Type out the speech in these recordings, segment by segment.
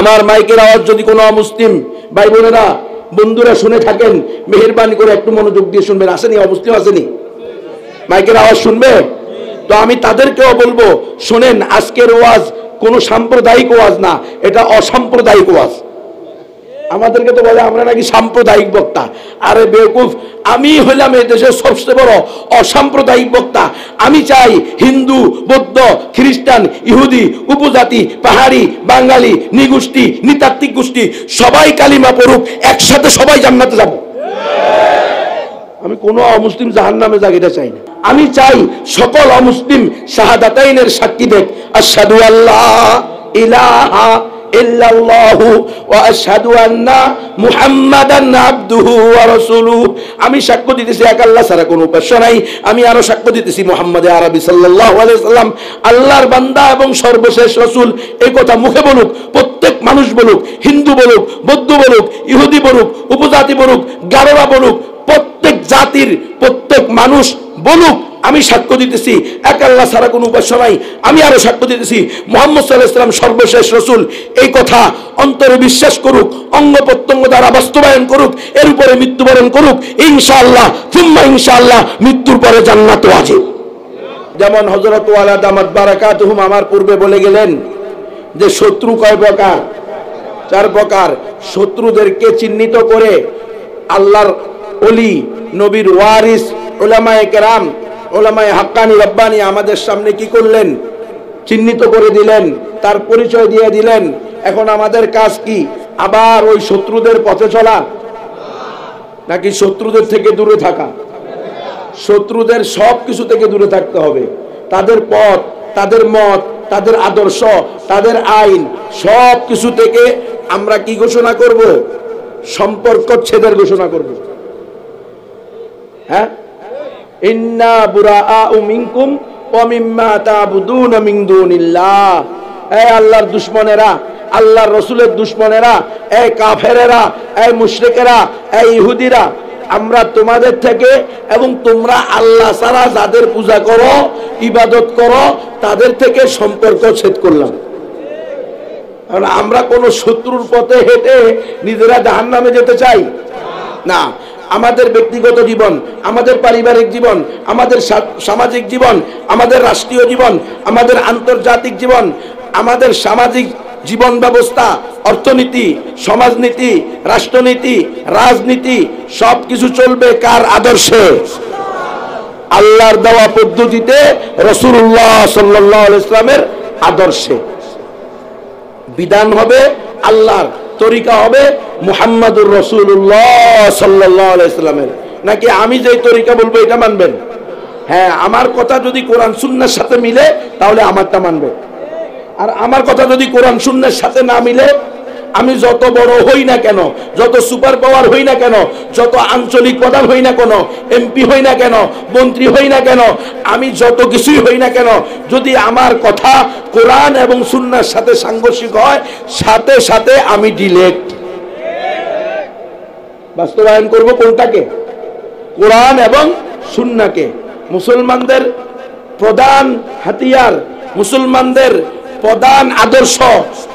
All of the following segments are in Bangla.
আমার মাইকের আওয়াজ যদি কোনো অমুসলিম ভাই বোনেরা বন্ধুরা শুনে থাকেন, মেহেরবানি করে একটু মনোযোগ দিয়ে শুনবেন। আসেনি অমুসলিম? আসেনি? মাইকের আওয়াজ শুনবে তো আমি তাদেরকেও বলবো, শোনেন, আজকের ওয়াজ কোনো সাম্প্রদায়িক ওয়াজ না, এটা অসাম্প্রদায়িক ওয়াজ। আমাদেরকে তো বলে আমরা নাকি সাম্প্রদায়িক বক্তা। আরে বেওকুফ, আমি হইলাম এই দেশের সবচেয়ে বড় অসাম্প্রদায়িক বক্তা। আমি চাই হিন্দু, বৌদ্ধ, খ্রিস্টান, ইহুদি, উপজাতি, পাহাড়ি, বাঙালি, নিগোষ্ঠী, নৃতাত্ত্বিক গোষ্ঠী সবাই কালিমা পড়ুক, একসাথে সবাই জান্নাতে যাব। আমি কোনো অমুসলিম জাহান্নামে যাক এটা চাই না। আমি চাই সকল অমুসলিম শাহাদাতাইনের সাক্ষী দেখ, আশহাদু আল্লাহ ইলাহা ইল্লাল্লাহু ওয়া আশহাদু আন্না মুহাম্মাদান আবদুহু ওয়া রাসূলুহু। আমি সাক্ষ্য দিতেছি এক আল্লাহ ছাড়া কোনো উপাস্য নাই। আমি আরো সাক্ষ্য দিতেছি মুহাম্মদ আরবি সাল্লাল্লাহু আলাইহি সাল্লাম আল্লাহর বান্দা এবং সর্বশেষ রাসূল। এই কথা মুখে বলুক, প্রত্যেক মানুষ বলুক, হিন্দু বলুক, বৌদ্ধ বলুক, ইহুদি বলুক, উপজাতি বলুক, গারোরা বলুক, প্রত্যেক জাতির প্রত্যেক মানুষ বলুক, আমি সাক্ষ্য দিতেছি এক আল্লাহ ছাড়া কোনো উপাস্য নাই। আমি আরো সাক্ষ্য দিতেছি মুহাম্মদ সাল্লাল্লাহু আলাইহি ওয়াসাল্লাম সর্বশেষ রাসূল। এই কথা অন্তরে বিশ্বাস করুক, অঙ্গ প্রত্যঙ্গ দ্বারা বাস্তবায়ন করুক, এর উপরে মৃত্যুবরণ করুক, ইনশাআল্লাহ সুম্মা ইনশাআল্লাহ মৃত্যুর পরে জান্নাত ওয়াজিব। যেমন হযরত ওয়ালা দামাত বারাকাতুহুম আমার পূর্বে বলে গেলেন যে শত্রু কয় প্রকার? 4 প্রকার। শত্রুদেরকে চিহ্নিত করে আল্লাহর ওলি, নবীর ওয়ারিস, উলামায়ে কেরাম, উলামায়ে হাক্কানি রব্বানি আমাদের সামনে কি করলেন? চিহ্নিত করে দিলেন, তার পরিচয় দিয়ে দিলেন। এখন আমাদের কাজ কি? আবার ওই শত্রুদের পথে চলা, নাকি শত্রুদের থেকে দূরে থাকা? শত্রুদের সব কিছু থেকে দূরে থাকতে হবে। তাদের পথ, তাদের মত, তাদের আদর্শ, তাদের আইন, সব কিছু থেকে আমরা কি ঘোষণা করব? সম্পর্ক ছেদের ঘোষণা করব। হ্যাঁ, ইন্না বুরাআউ মিনকুম ওয়া মিম্মা তা'বুদুনা মিন দুনিল্লাহ। এই আল্লাহর দুশমনেরা, আল্লাহর রাসূলের দুশমনেরা, এই কাফেরেরা, এই মুশরিকেরা, এই ইহুদিরা, আমরা তোমাদের থেকে এবং তোমরা আল্লাহ ছাড়া যাদের পূজা করো, ইবাদত করো, তাদের থেকে সম্পর্ক ছেদ করলাম। কারণ আমরা কোন শত্রুর পথে হেঁটে নিজেরা জাহান্নামে যেতে চাই না। আমাদের ব্যক্তিগত জীবন, আমাদের পারিবারিক জীবন, আমাদের সামাজিক জীবন, আমাদের রাষ্ট্রীয় জীবন, আমাদের আন্তর্জাতিক জীবন, আমাদের সামাজিক জীবন ব্যবস্থা, অর্থনীতি, সমাজনীতি, রাষ্ট্রনীতি, রাজনীতি সবকিছু চলবে কার আদর্শে? আল্লাহর দেওয়া পদ্ধতিতে, রাসূলুল্লাহ সাল্লাল্লাহু আলাইহি ওয়াসাল্লামের আদর্শে। বিধান হবে আল্লাহর, তরিকা হবে মুহাম্মাদুর রাসূলুল্লাহ সাল্লাল্লাহু আলাইহি ওয়াসাল্লামের। নাকি আমি যেই তরিকা বলবো এটা মানবেন? হ্যাঁ, আমার কথা যদি কোরআন সুন্নাহর সাথে মিলে তাহলে আমারটা মানবে। আর আমার কথা যদি কোরআন সুন্নাহর সাথে না মিলে, আমি যত বড় হই না কেন, যত সুপার পাওয়ার হই না কেন, যত আঞ্চলিক প্রধান হই না কেন, এমপি হই না কেন, মন্ত্রী হই না কেন, আমি যত কিছুই হই না কেন, যদি আমার কথা কোরআন এবং সুন্নাহর সাথে সাংঘর্ষিক হয়, সাথে সাথে আমি ডিলেট বাস্তবায়ন করব। কোনটাকে? কোরআন এবং সুন্নাহকে। মুসলমানদের প্রধান হাতিয়ার, মুসলমানদের প্রধান আদর্শ,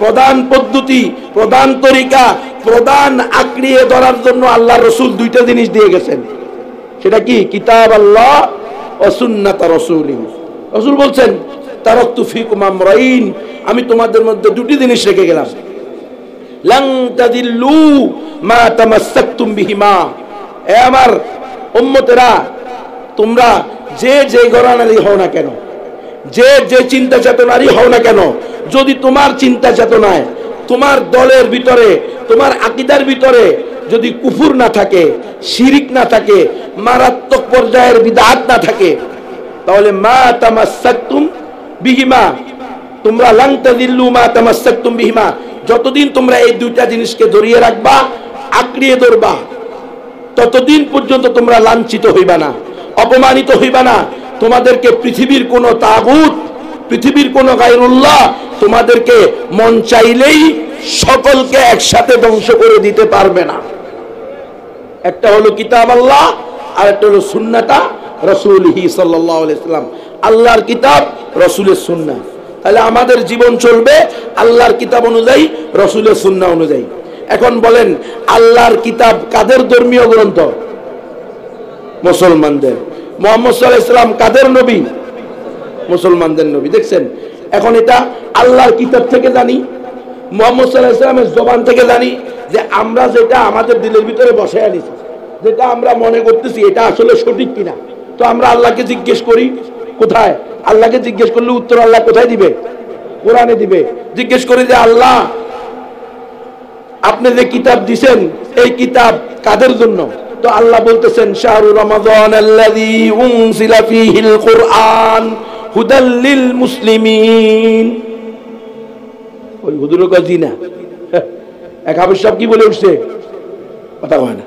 প্রধান পদ্ধতি, প্রধান তরিকা, প্রধান আঁকড়িয়ে ধরার জন্য আল্লাহ রসুল 2টা জিনিস দিয়ে গেছেন। সেটা কি? কিতাব আল্লাহ ও সুন্নাত রাসূলিহি। রাসূল বলছেন, তারাকতু ফিকুম আমরাইন, আমি তোমাদের মধ্যে 2টি জিনিস রেখে গেলাম। লান তাদিল্লু মা তামাসসাকতুম বিহিমা। এ আমার উম্মতেরা, তোমরা যে যে ঘরানারই হও না কেন, যে যে চিন্তা চেতনারই হও না কেন, যদি তোমার চিন্তা চেতনায়, তোমার দলের ভিতরে, তোমার আকীদার ভিতরে যদি কুফর না থাকে, শিরিক না থাকে, মারাত্মক পর্যায়ের বিদআত না থাকে, তাহলে মা তামাসসাকতুম বিহিমা, তোমরা লান তাদিল্লু মা তামাসসাকতুম বিহিমা, যতদিন তোমরা এই 2টা জিনিসকে ধরিয়ে রাখবা, আঁকড়িয়ে ধরবা, ততদিন পর্যন্ত তোমরা লাঞ্ছিত হইবা না, অপমানিত হইবা না। তোমাদেরকে পৃথিবীর কোন তাগুত, পৃথিবীর কোন গায়রুল্লাহ তোমাদেরকে মন চাইলেই সকলকে একসাথে ধ্বংস করে দিতে পারবে না। একটা হলো কিতাব আল্লাহ, আর একটা হলো সুন্নাতা রাসূলিহি সাল্লাল্লাহু আলাইহি ওয়াসাল্লাম। আল্লাহর কিতাব, রাসূলের সুন্নাহ। তাহলে আমাদের জীবন চলবে আল্লাহর কিতাব অনুযায়ী, রাসূলের সুন্নাহ অনুযায়ী। এখন বলেন, আল্লাহর কিতাব কাদের ধর্মীয় গ্রন্থ? মুসলমানদের। মুহাম্মদ সাল্লাল্লাহু আলাইহি ওয়াসাল্লাম কাদের নবী? মুসলমানদের নবী। দেখছেন, এখন এটা আল্লাহর কিতাব থেকে জানি, মুহাম্মদ সাল্লাল্লাহু আলাইহি ওয়াসাল্লামের জবান থেকে জানি যে আমরা যেটা আমাদের দিলের ভিতরে বসায় আনিছি, যেটা আমরা মনে করতেছি এটা আসলে সঠিক কিনা, তো আমরা আল্লাহকে জিজ্ঞেস করি। কোথায়? আল্লাহকে জিজ্ঞেস করলে উত্তর আল্লাহ কোথায় দিবে? কোরআনে দিবে। জিজ্ঞেস করি যে আল্লাহ, আপনি যে কিতাব দিবেন এই কিতাব কাদের জন্য? তো আল্লাহ বলতেছেন, শাহরু রমাদান আল্লাযী উনজিলা ফীহিল কুরআন হুদাল লিল মুসলিমিন। ওই হুজুরের কাজী না, এক হাফেজ সাহেব কি বলে উঠছে? কথা হয় না।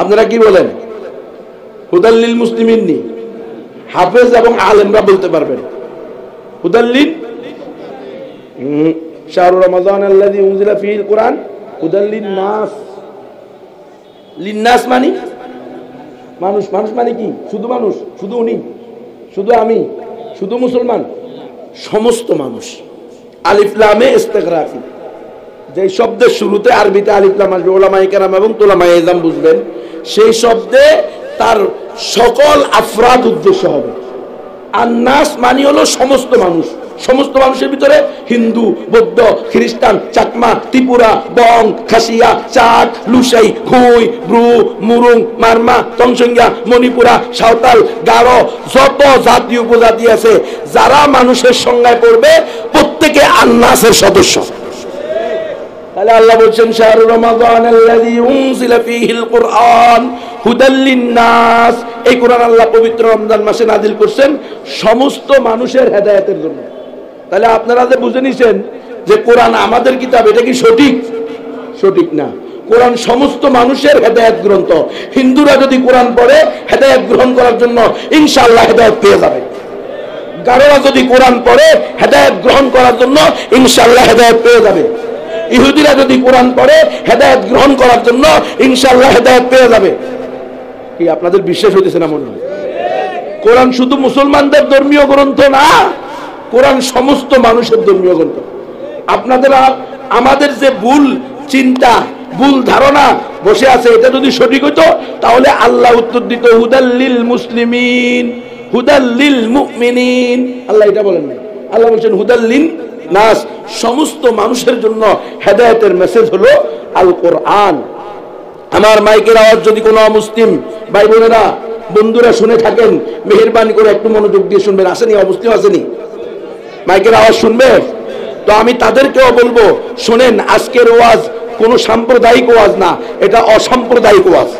আপনারা কি বলেন? হুদাল লিল মুসলিমিন নি? হাফেজ এবং আলেমরা বলতে পারবেন হুদাল লিল। শাহরু রমাদান আল্লাযী উনজিলা ফীহিল কুরআন হুদাল লিন নাস। লিন্নাস মানে মানুষ। মানুষ মানে কি? শুধু মানুষ? শুধু উনি? শুধু আমি? শুধু মুসলমান? সমস্ত মানুষ। আলিফ লামে ইস্তিগরাকি, যে শব্দের শুরুতে আরবিতে আলিফ লাম আসবে, উলামায়ে কেরাম এবং তুলামায়ে ইলম বুঝবেন, সেই শব্দে তার সকল আফরাদ উদ্দেশ্য হবে। আন্নাস মানে হলো সমস্ত মানুষ। সমস্ত মানুষের ভিতরে হিন্দু, বৌদ্ধ, খ্রিস্টান, চাকমা, ত্রিপুরা, বং, খাসিয়া, চাক, লুসাই, খুই, ব্রু, মুরুং, মারমা, তংসংজ্ঞা, মণিপুরা, সাঁওতাল, গারো, যত জাতি উপজাতি আছে, যারা মানুষের সংজ্ঞায় পড়বে প্রত্যেকে আন্নাসের সদস্য। তাহলে আল্লাহ বলছেন, শাহরু রমাদান আল্লাযী উনজিলা ফীহিল কুরআন হুদাল লিন-নাস। এই কোরআন আল্লাহ পবিত্র রমজান মাসে নাযিল করছেন সমস্ত মানুষের হেদায়েতের জন্য। তাহলে আপনারা যে বুঝে নিছেন যে কোরআন আমাদের কিতাব, এটা কি সঠিক? সঠিক না। কোরআন সমস্ত মানুষের হেদায়েত গ্রন্থ। হিন্দুরা যদি কোরআন পড়ে হেদায়েত গ্রহণ করার জন্য ইনশাআল্লাহ হেদায়েত পেয়ে যাবে। গারোরা যদি কোরআন পড়ে হেদায়েত গ্রহণ করার জন্য ইনশাআল্লাহ হেদায়েত পেয়ে যাবে। ইহুদিরা যদি কোরআন পড়ে হেদায়েত গ্রহণ করার জন্য ইনশাআল্লাহ হেদায়েত পেয়ে যাবে। কি আপনাদের বিশ্বাস হইতেছে না? মনে হয় কোরআন শুধু মুসলমানদের ধর্মীয় গ্রন্থ না, কোরআন সমস্ত মানুষের ধর্মীয় গ্রন্থ। আপনাদের আমাদের যে ভুল চিন্তা, ভুল ধারণা বসে আছে, এটা যদি সঠিক হইতো তাহলে আল্লাহ উত্তর দিত হুদাল লিল মুসলিমিন, হুদাল লিল মুমিনিন। আল্লাহ এটা বলেন না, আল্লাহ বলছেন হুদাল লিন নাস, সমস্ত মানুষের জন্য হেদায়েতের মেসেজ হলো আল কোরআন। আমার মাইকের আওয়াজ যদি কোনো অমুসলিম ভাই বোনেরা, বন্ধুরা শুনে থাকেন, মেহেরবানি করে একটু মনোযোগ দিয়ে শুনবেন। আসেনি অমুসলিম? আসেনি? মাইকের আওয়াজ শুনবে? তো আমি তাদেরকেও বলবো, শোনেন, আজকের ওয়াজ কোনো সাম্প্রদায়িক ওয়াজ না, এটা অসাম্প্রদায়িক ওয়াজ।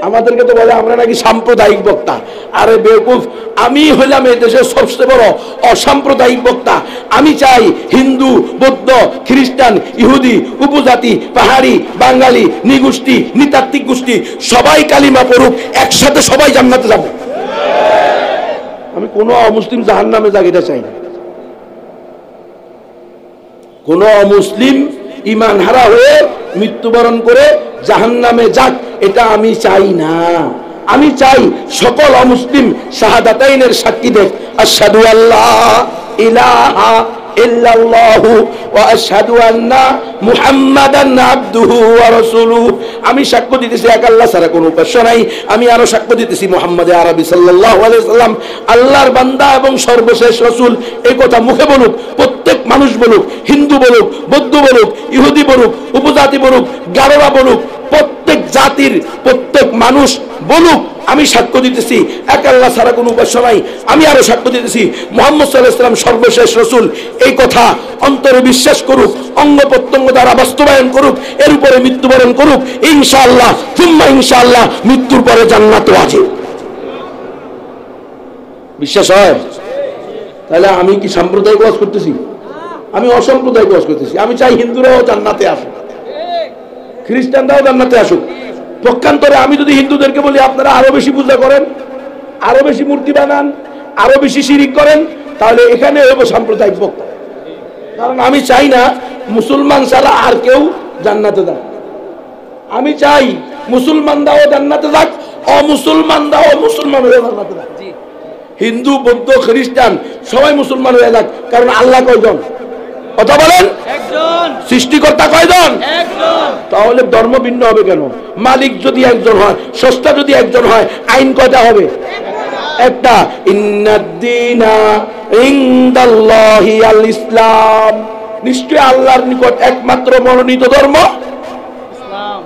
আমাদেরকে তো বলে আমরা নাকি সাম্প্রদায়িক বক্তা। আরে বেওকুফ, আমি হইলাম এই দেশের সবচেয়ে বড় অসাম্প্রদায়িক বক্তা। আমি চাই হিন্দু, বৌদ্ধ, খ্রিস্টান, ইহুদি, উপজাতি, পাহাড়ি, বাঙালি, নিগোষ্ঠী, নৃতাত্ত্বিক গোষ্ঠী সবাই কালিমা পড়ুক, একসাথে সবাই জান্নাতে যাবে। আমি কোনো অমুসলিম জাহান্নামে যাক এটা চাই না। কোন অমুসলিম ঈমান হারা হয়ে মৃত্যুবরণ করে জাহান্নামে যাক, এটা আমি চাই না। আমি চাই সকল অমুসলিম শাহাদাতাইনের সাক্ষী দেখ, আশহাদু আল্লা ইলাহা ইল্লাল্লাহু ওয়া আশহাদু আন্না মুহাম্মাদান আবদুহু ওয়া রাসূলুহু। আমি সাক্ষ্য দিতেছি এক আল্লাহ ছাড়া কোনো উপাস্য নাই। আমি আরো সাক্ষ্য দিতেছি মুহাম্মদে আরবি সাল্লাল্লাহু আলাইহি সাল্লাম আল্লাহর বান্দা এবং সর্বশেষ রাসূল। এই কথা মুখে বলুক, প্রত্যেক মানুষ বলুক, হিন্দু বলুক, বৌদ্ধ বলুক, ইহুদি বলুক, উপজাতি বলুক, গারোরা বলুক, প্রত্যেক জাতির প্রত্যেক মানুষ বলুক, আমি সাক্ষ্য দিতেছি এক আল্লাহ ছাড়া কোনো উপাস্য নাই। আমি আরো সাক্ষ্য দিতেছি মুহাম্মদ সাল্লাল্লাহু আলাইহি ওয়াসাল্লাম সর্বশেষ রাসূল। এই কথা অন্তরে বিশ্বাস করুক, অঙ্গ প্রত্যঙ্গ দ্বারা বাস্তবায়ন করুক, এর উপরে মৃত্যুবরণ করুক, ইনশাআল্লাহ সুম্মা ইনশাআল্লাহ মৃত্যুর পরে জান্নাত ওয়াজিব। বিশ্বাস হয়? তাহলে আমি কি সাম্প্রদায়িক ওয়াজ করতেছি? আমি অসাম্প্রদায়িক ওয়াজ করতেছি। আমি চাই হিন্দুরাও জান্নাতে আসুক, খ্রিস্টানরাও জান্নাতে আসুক। পক্ষান্তরে আমি যদি হিন্দুদেরকে বলি আপনারা আরো বেশি পূজা করেন, আরো বেশি মূর্তি বানান, আরো বেশি শিরিক করেন, তাহলে এখানে হইব সাম্প্রদায়িক বক্তা। কারণ আমি চাই না মুসলমান ছাড়া আর কেউ জান্নাতে যাক। আমি চাই মুসলমানরাও জান্নাতে যাক, অমুসলমানরাও মুসলমান হয়ে জান্নাতে যাক। হিন্দু বৌদ্ধ খ্রিস্টান সবাই মুসলমান হয়ে যাক, কারণ আল্লাহ কয়জন? কথা বলেন, একজন। সৃষ্টিকর্তা কয়জন? একজন। তাহলে ধর্ম ভিন্ন হবে কেন? মালিক যদি একজন হয়, স্রষ্টা যদি একজন হয়, আইন কয়টা হবে? একটা। ইন্নাদ-দীনা ইনদাল্লাহি আল ইসলাম, নিশ্চয় আল্লাহর নিকট একমাত্র মনোনীত ধর্ম ইসলাম।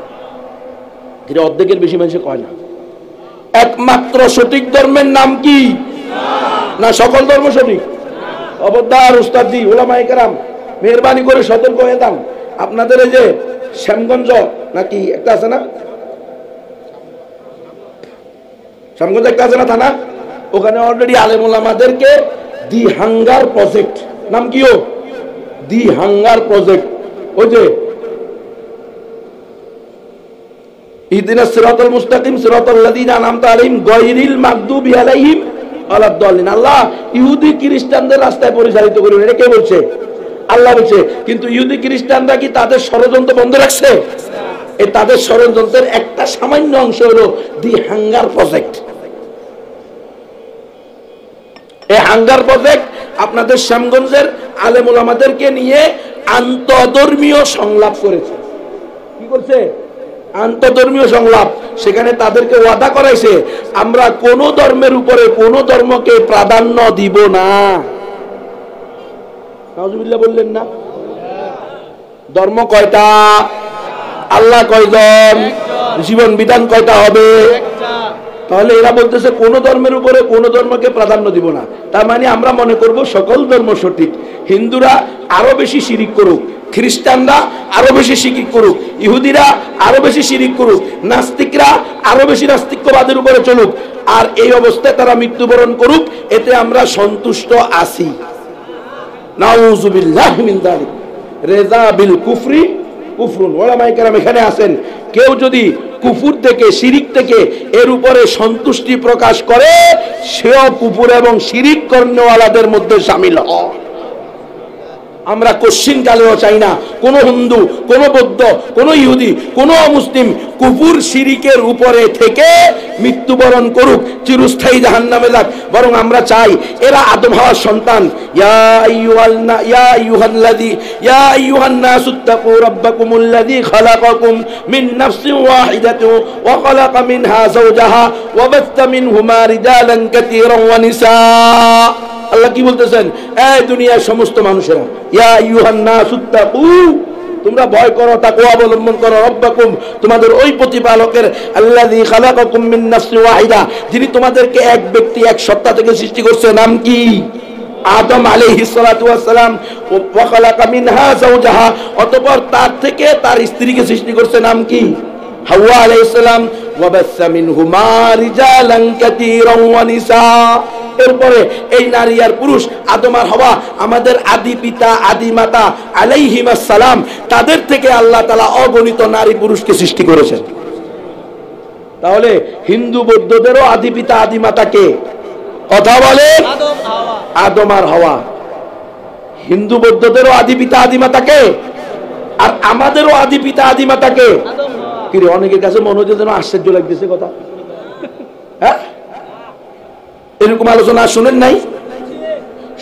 এটা অর্ধেকের বেশি মানুষ কয় না। একমাত্র সঠিক ধর্মের নাম কি? না সকল ধর্ম সঠিক? অবদার উস্তাদজি, ওলামায়ে কেরাম, মেহরবানি করে সতর্ক হয়ে যান। আপনাদের এই যে শ্যামগঞ্জ নাকি একটা আছে না, শ্যামগঞ্জ একটা আছে না থানা, ওখানে অলরেডি আলেম ওলামাদেরকে দি হাঙ্গার প্রজেক্ট, নাম কি ও? দি হাঙ্গার প্রজেক্ট। ওই যে ইহদিনাস সিরাতাল মুস্তাকিম সিরাতাল লাযিনা আনআমতা আলাইহিম গায়রিল মাগদুবি আলাইহিম ওয়ালাদ-দাল্লিন। আল্লাহ ইহুদি খ্রিস্টানদের রাস্তায় পরিচালিত করুন, এটা কে বলছে? আল্লাহ বলছে। কিন্তু ইহুদি খ্রিস্টানরা কি তাদের ষড়যন্ত্র বন্ধ রাখছে? এই তাদের ষড়যন্ত্রের একটা সামান্য অংশ হলো দি হাঙ্গার প্রজেক্ট। এই হাঙ্গার প্রজেক্ট আপনাদের শ্যামগঞ্জের আলেম ওলামাদেরকে নিয়ে আন্তঃধর্মীয় সংলাপ করেছে। কি করছে? আন্তঃধর্মীয় সংলাপ। সেখানে তাদেরকে ওয়াদা করাইছে, আমরা কোন ধর্মের উপরে কোন ধর্মকে প্রাধান্য দিব না। নাউজুবিল্লাহ বললেন না? ধর্ম কয়টা? আল্লাহ কয়জন? জীবন বিধান কয়টা হবে? তাহলে এরা বলতেছে কোন ধর্মের উপরে কোন ধর্মকে প্রাধান্য দিব না। তার মানে আমরা মনে করব সকল ধর্ম সঠিক। হিন্দুরা আরো বেশি শিরিক করুক, খ্রিস্টানরা আরো বেশি শিরিক করুক, ইহুদিরা আরো বেশি শিরিক করুক, নাস্তিকরা আরো বেশি নাস্তিক্যবাদের উপরে চলুক, আর এই অবস্থায় তারা মৃত্যুবরণ করুক, এতে আমরা সন্তুষ্ট আছি। নাউযুবিল্লাহি মিন যালিক। রেজা বিল কুফরি কুফরুন। ওলামায়ে কেরাম এখানে আছেন, কেউ যদি কুফর থেকে, শিরিক থেকে এর উপরে সন্তুষ্টি প্রকাশ করে, সেও কুফর এবং শিরিক কর্মওয়ালাদের মধ্যে শামিল হয়। আমরা কোশ্চিন কালেও চাই না কোন হিন্দু, কোন বৌদ্ধ, কোন ইহুদি, কোন মুসলিম কুফর শিরিকের উপরে থেকে মৃত্যুবরণ করুক, চিরস্থায়ী জাহান্নামে যাক। বরং আমরা চাই এরা আদম হাওয়ার সন্তান। ইয়া আইয়ুহান নাসুত্তাকু রাব্বাকুমুল্লাযী খালাকাকুম মিন নাফসিন ওয়াহিদাতিন ওয়া খালাকা মিনহা যাওজাহা ওয়া বাসসা মিনহুমা রিজালান কাসীরান ওয়া নিসা। আল্লাহ কি বলতেছেন? এই দুনিয়ার সমস্ত মানুষেরা, ইয়া আইয়ুহান নাসুত্তাকু, তোমরা ভয় করো, তাকওয়া অবলম্বন করো, রব্বাকুম, তোমাদের ওই প্রতিপালকের, আল্লাযী খালাকাকুম মিন নাফসিন ওয়াহিদা, যিনি তোমাদেরকে এক ব্যক্তি, এক সত্তা থেকে সৃষ্টি করছে। নাম কি? আদম আলাইহিস সালাতু ওয়াস সালাম। ওয়া খালাকা মিনহা যাওজাহা, অতঃপর তার থেকে তার স্ত্রীকে সৃষ্টি করছে। নাম কি? হাওয়া আলাইহিস সালাম। ওয়া বাসসা মিনহুমা রিজালান কাসীরান ওয়া নিসা। এরপরে এই নারী আর পুরুষ, আদম আর হাওয়া, আমাদের আদি পিতা আদি মাতা আলাইহিমাস সালাম, তাদের থেকে আল্লাহ তাআলা অগণিত নারী পুরুষকে সৃষ্টি করেছেন। তাহলে হিন্দু বৌদ্ধদেরও আদি পিতা আদি মাতা কে? কথা বলেন। আদম আর হাওয়া। হিন্দু বৌদ্ধদেরও আদি পিতা আদি মাতা কে? আর আমাদেরও আদি পিতা আদি মাতা কে? কি রে, অনেকের কাছে মনে হচ্ছে যেন আশ্চর্য লাগতেছে কথা। হ্যাঁ, এরকম আলোচনা শুনেন নাই?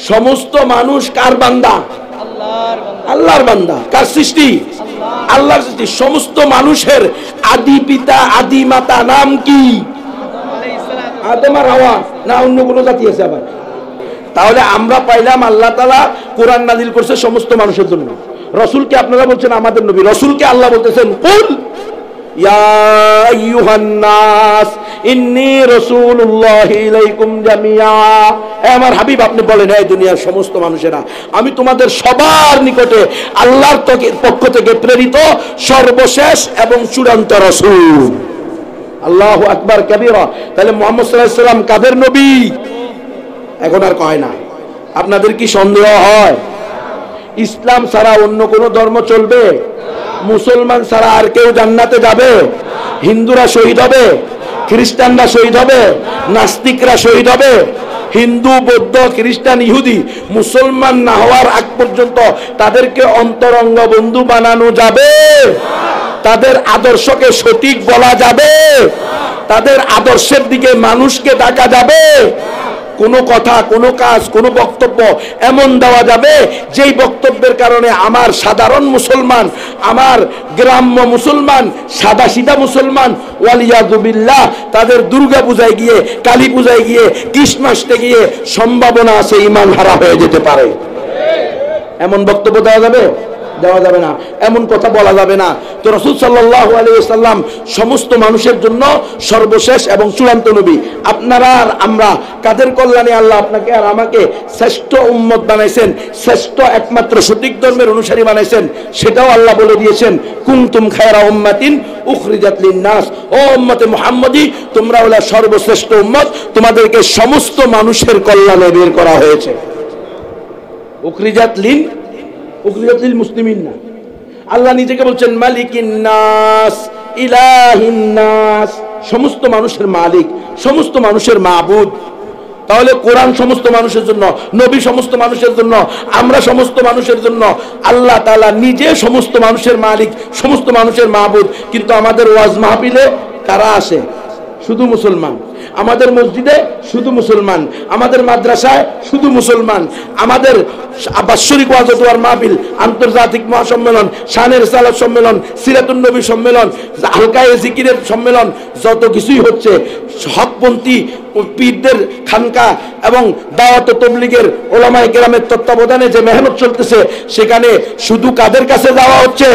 সমস্ত মানুষ কার বান্দা? আল্লাহর বান্দা। কার সৃষ্টি? আল্লাহর সৃষ্টি। সমস্ত মানুষের আদি পিতা আদি মাতা নাম কি? আদম আর হাওয়া, না অন্য কোনো জাতি আছে আবার? তাহলে আমরা পাইলাম আল্লাহ তাআলা কোরআন নাযিল করছে সমস্ত মানুষের জন্য। রাসূলকে আপনারা বলছেন আমাদের নবী, রাসূলকে আল্লাহ বলতেছেন কুল ইয়া আইয়ুহান নাস ইন্নী রাসূলুল্লাহি ইলাইকুম জামিআ। আমার হাবিব আপনি বলেন, এই দুনিয়ার সমস্ত মানুষেরা, আমি তোমাদের সবার নিকটে আল্লাহর পক্ষ থেকে প্রেরিত সর্বশেষ এবং চূড়ান্ত রাসূল। আল্লাহু আকবার কাবীরা। তাহলে মুহাম্মদ সাল্লাল্লাহু আলাইহি ওয়াসাল্লাম কাদের নবী? এখন আর কয় না। আপনাদের কি সন্দেহ হয় ইসলাম ছাড়া অন্য কোন ধর্ম চলবে? মুসলমান ছাড়া আর কেউ জান্নাতে যাবে? হিন্দুরা শহীদ হবে, খ্রিস্টানরা শহীদ হবে, নাস্তিকরা শহীদ হবে। হিন্দু বৌদ্ধ খ্রিস্টান ইহুদি মুসলমান না হওয়ার আগ পর্যন্ত তাদেরকে অন্তরঙ্গ বন্ধু বানানো যাবে? তাদের আদর্শকে সঠিক বলা যাবে? তাদের আদর্শের দিকে মানুষকে ডাকা যাবে? কোনো কথা, কোনো কাজ, কোনো বক্তব্য এমন দেওয়া যাবে যেই বক্তব্যের কারণে আমার সাধারণ মুসলমান, আমার গ্রাম্য মুসলমান, সাদা সিধা মুসলমান ওয়ালিয়াযু বিল্লাহ তাদের দুর্গা পূজায় গিয়ে, কালী পূজায় গিয়ে, ক্রিসমাসে গিয়ে সম্ভাবনা আছে ঈমান হারা হয়ে যেতে পারে। এমন বক্তব্য দেওয়া যাবে? দেওয়া যাবে না, এমন কথা বলা যাবে না। তো রাসূল সাল্লাল্লাহু আলাইহি ওয়াসাল্লাম সমস্ত মানুষের জন্য সর্বশেষ এবং চূড়ান্ত নবী। আপনারা আর আমরা কাদের কল্যাণে আল্লাহ আপনাকে আর আমাকে শ্রেষ্ঠ উম্মত বানাইছেন, শ্রেষ্ঠ একমাত্র সঠিক ধর্মের অনুসারী বানাইছেন, সেটাও আল্লাহ বলে দিয়েছেন, কুনতুম খায়রা উম্মাতিন উখরিজাত লিন-নাস, ও উম্মতে মুহাম্মদী তোমরা হলো সর্বশ্রেষ্ঠ উম্মত, তোমাদেরকে সমস্ত মানুষের কল্যাণে বের করা হয়েছে। উখরিজাত লিল মুসলিমিন না, আল্লাহ নিজেকে বলছেন মালিকিন নাস ইলাহিন নাস, সমস্ত মানুষের মালিক, সমস্ত মানুষের মাবুদ। তাহলে কোরআন সমস্ত মানুষের জন্য, নবী সমস্ত মানুষের জন্য, আমরা সমস্ত মানুষের জন্য, আল্লাহ তাআলা নিজে সমস্ত মানুষের মালিক, সমস্ত মানুষের মাবুদ। কিন্তু আমাদের ওয়াজ মাহফিলে কারা আসে? শুধু মুসলমান। আমাদের মসজিদে শুধু মুসলমান, আমাদের মাদ্রাসায় শুধু মুসলমান, আমাদের বাৎসরিক ওয়াজ ওয়াজ মাহফিল, আন্তর্জাতিক মহাসম্মেলন, শানের রিসালাত সম্মেলন, সিরাতুন নবী সম্মেলন, হালকায়ে জিকিরের সম্মেলন, যত কিছুই হচ্ছে হকপন্থী পীরদের খানকা এবং দাওয়াত ও তাবলীগের ওলামায়ে কেরামের তত্ত্বাবধানে যে মেহনত চলতেছে, সেখানে শুধু কাদের কাছে যাওয়া হচ্ছে?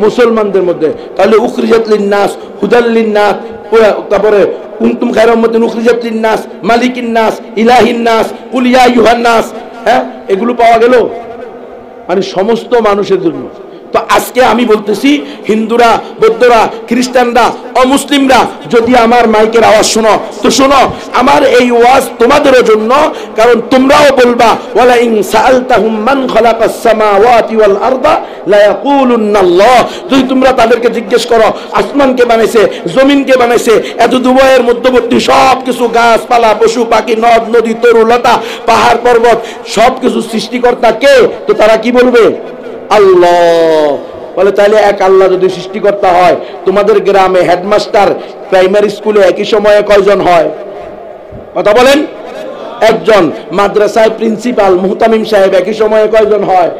মুসলমানদের মধ্যে। তাহলে উখরিজাত লিন-নাস হুদাল লিন-নাস, তারপরে কুনতুম খায়রা উম্মাতিন উখরিজাত লিন-নাস, মালিকিন নাস, ইলাহিন নাস, কুল ইয়া আইয়ুহান নাস, হ্যাঁ, এগুলো পাওয়া গেল মানে সমস্ত মানুষের জন্য। তো আজকে আমি বলতেছি, হিন্দুরা, বৌদ্ধরা, খ্রিস্টানরা, অমুসলিমরা যদি আমার মাইকের আওয়াজ শোনো, তো শোনো আমার এই ওয়াজ তোমাদেরও জন্য, কারণ তোমরাও বলবা ওয়ালা ইন সাআলতাহুম মান খালাকাস সামাওয়াতি ওয়াল আরদা লা ইয়াকুলুন্নাল্লাহ, যদি তোমরা তাদেরকে জিজ্ঞেস করো আসমানকে বানাইছে, জমিনকে বানাইছে, এত দুবয়ের মধ্যবর্তী সব কিছু, গাছপালা, পশু পাখি, নদ নদী, তরু লতা, পাহাড় পর্বত, সব কিছু সৃষ্টিকর্তা কে? তো তারা কি বলবে? আল্লাহ। বলে তাহলে এক আল্লাহ যদি সৃষ্টিকর্তা হয়, তোমাদের গ্রামে হেডমাস্টার প্রাইমারি স্কুলে একই সময়ে কয়জন হয়? কথা বলেন। একজন। মাদ্রাসায় প্রিন্সিপাল মুহতামিম সাহেব একই সময়ে কয়জন হয়?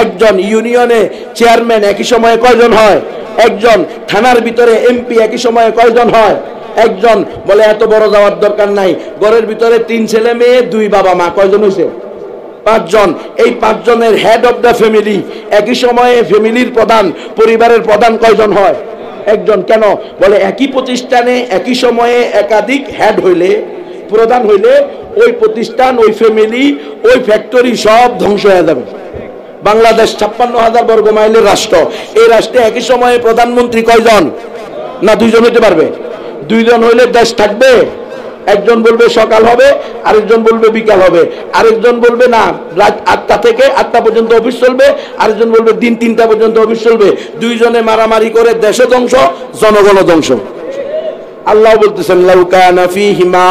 একজন। ইউনিয়নে চেয়ারম্যান একই সময়ে কয়জন হয়? একজন। থানার ভিতরে এমপি একই সময়ে কয়জন হয়? একজন। বলে এত বড় যাওয়ার দরকার নাই, ঘরের ভিতরে 3 ছেলে মেয়ে 2 বাবা মা, কয়জন হয়েছে? 5 জন। এই 5 জনের হেড অফ দ্য ফ্যামিলি, একই সময়ে ফ্যামিলির প্রধান, পরিবারের প্রধান কয়জন হয়? একজন। কেন? বলে একই প্রতিষ্ঠানে একই সময়ে একাধিক হেড হইলে, প্রধান হইলে, ওই প্রতিষ্ঠান, ওই ফ্যামিলি, ওই ফ্যাক্টরি সব ধ্বংস হয়ে যাবে। বাংলাদেশ 56,000 বর্গ মাইলের রাষ্ট্র, এই রাষ্ট্রে একই সময়ে প্রধানমন্ত্রী কয়জন? না 2 জন হইতে পারবে? 2 জন হইলে দেশ থাকবে? একজন বলবে সকাল হবে, আরেকজন বলবে বিকাল হবে, আরেকজন বলবে না রাত 8টা থেকে 8টা পর্যন্ত অফিস চলবে, আরেকজন বলবে দিন 3টা পর্যন্ত অফিস চলবে। 2 জনে মারামারি করে দেশে ধ্বংস, জনগণ ধ্বংস। আল্লাহ বলতেছেন লাউ কানা ফীহিমা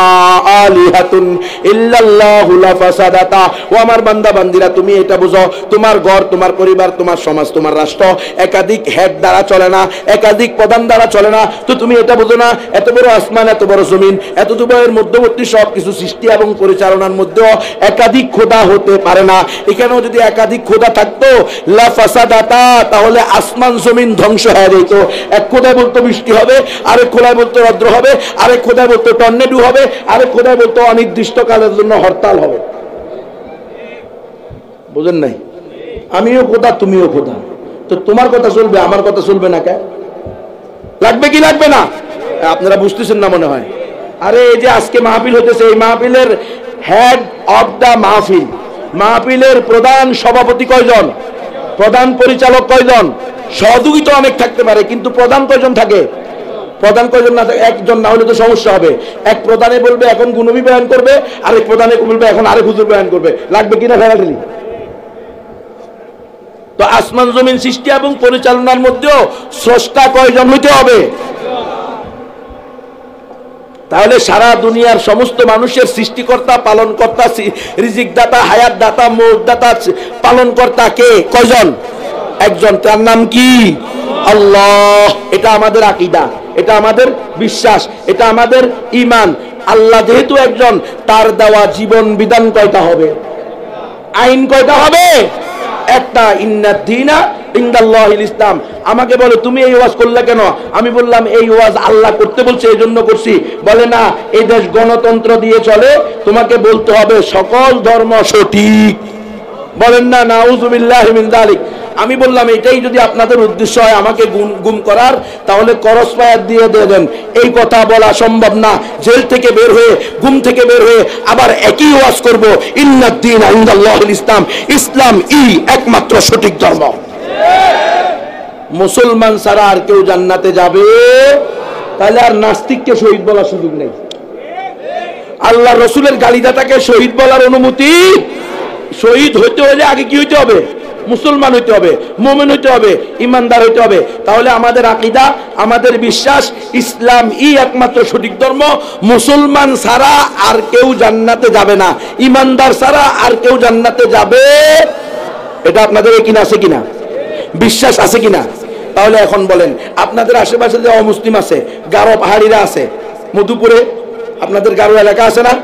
আলিহাতুন ইল্লাল্লাহু লাফাসাদাতা, ও আমার বান্দা বান্দিরা তুমি এটা বুঝো, তোমার ঘর, তোমার পরিবার, তোমার সমাজ, তোমার রাষ্ট্র একাধিক হেড দ্বারা চলে না, একাধিক প্রধান দ্বারা চলে না। তো তুমি এটা বুঝো না, এত বড় আসমান, এত বড় জমিন, এত দুবয়ের মধ্যবর্তী সব কিছু সৃষ্টি এবং পরিচালনার মধ্যেও একাধিক খোদা হতে পারে না। এখানেও যদি একাধিক খোদা থাকতো লাফাসাদাতা, তাহলে আসমান জমিন ধ্বংস হয়ে যেত। এক খোদায় বলতো বৃষ্টি হবে, আরেক খোদায় বলতো রৌদ্র হবে, আরেক খোদায় বলতো টর্নেডো হবে, আরেক খোদায় বলতো অনির্দিষ্টকালের জন্য হরতাল হবে। বুঝেন নাই? আমিও খোদা, তুমিও খোদা, তো তোমার কথা চলবে, আমার কথা চলবে না? কে লাগবে কি লাগবে না? আপনারা বুঝতেছেন না মনে হয়। আরে এই যে আজকে মাহফিল হতেছে, এই মাহফিলের হেড অফ দা মাহফিল, মাহফিলের প্রধান সভাপতি কয়জন? প্রধান পরিচালক কয়জন? সহযোগী তো অনেক থাকতে পারে, কিন্তু প্রধান কয়জন থাকে? প্রধান কয়জন না থাকে? একজন। না হলে তো সমস্যা হবে। এক প্রধানে বলবে এখন গুনবী বয়ান করবে, আরেক প্রধানে বলবে এখন আরেক হুজুর বয়ান করবে। লাগবে কিনা ফেরাফেরি? তো আসমান জমিন সৃষ্টি এবং পরিচালনার মধ্যেও স্রষ্টা কয়জন হইতে হবে? তাহলে সারা দুনিয়ার সমস্ত মানুষের সৃষ্টিকর্তা, পালনকর্তা, রিজিক দাতা, হায়াত দাতা, মৌত দাতা, পালনকর্তা কে? কয়জন? একজন। তার নাম কি? আল্লাহ। এটা আমাদের আকীদা, এটা আমাদের বিশ্বাস, এটা আমাদের ঈমান। আল্লাহ যেহেতু একজন, তার দেওয়া জীবন বিধান কয়টা হবে? আইন কয়টা হবে? একটা। ইন্নাদ দীনা ইনদাল্লাহিল ইসলাম। আমাকে বলে তুমি এই ওয়াজ করলে কেন? আমি বললাম এই ওয়াজ আল্লাহ করতে বলছে এই জন্য করছি। বলে না, এই দেশ গণতন্ত্র দিয়ে চলে, তোমাকে বলতে হবে সকল ধর্ম সঠিক। বলেন না নাউযুবিল্লাহি মিন যালিক। আমি বললাম এটাই যদি আপনাদের উদ্দেশ্য হয় আমাকে গুম করার, তাহলে করস ফায়ার দিয়ে দেন। এই কথা বলা সম্ভব না। জেল থেকে বের হয়ে, গুম থেকে বের হয়ে আবার একই ওয়াজ করব, ইন্নাদ দীনা ইনদাল্লাহিল ইসলাম, ইসলাম একমাত্র সঠিক ধর্ম। মুসলমান ছাড়া আর কেউ জান্নাতে যাবে? তাহলে আর নাস্তিককে শহীদ বলার সুযোগ নেই। আল্লাহ রসুলের গালিদাতাকে শহীদ বলার অনুমতি। শহীদ হইতে হলে আগে কি হইতে হবে? মুসলমান হইতে হবে, মুমিন হইতে হবে, ইমানদার হইতে হবে। তাহলে আমাদের আকীদা, আমাদের বিশ্বাস, ইসলাম একমাত্র সঠিক ধর্ম। মুসলমান ছাড়া আর কেউ জান্নাতে যাবে না, ইমানদার ছাড়া আর কেউ জান্নাতে যাবে। এটা আপনাদের কিনা আছে কিনা? বিশ্বাস আছে কিনা? তাহলে এখন বলেন, আপনাদের আশেপাশে যে অমুসলিম আছে, গারো পাহাড়িরা আছে, মধুপুরে আপনাদের গারো এলাকা আছে না?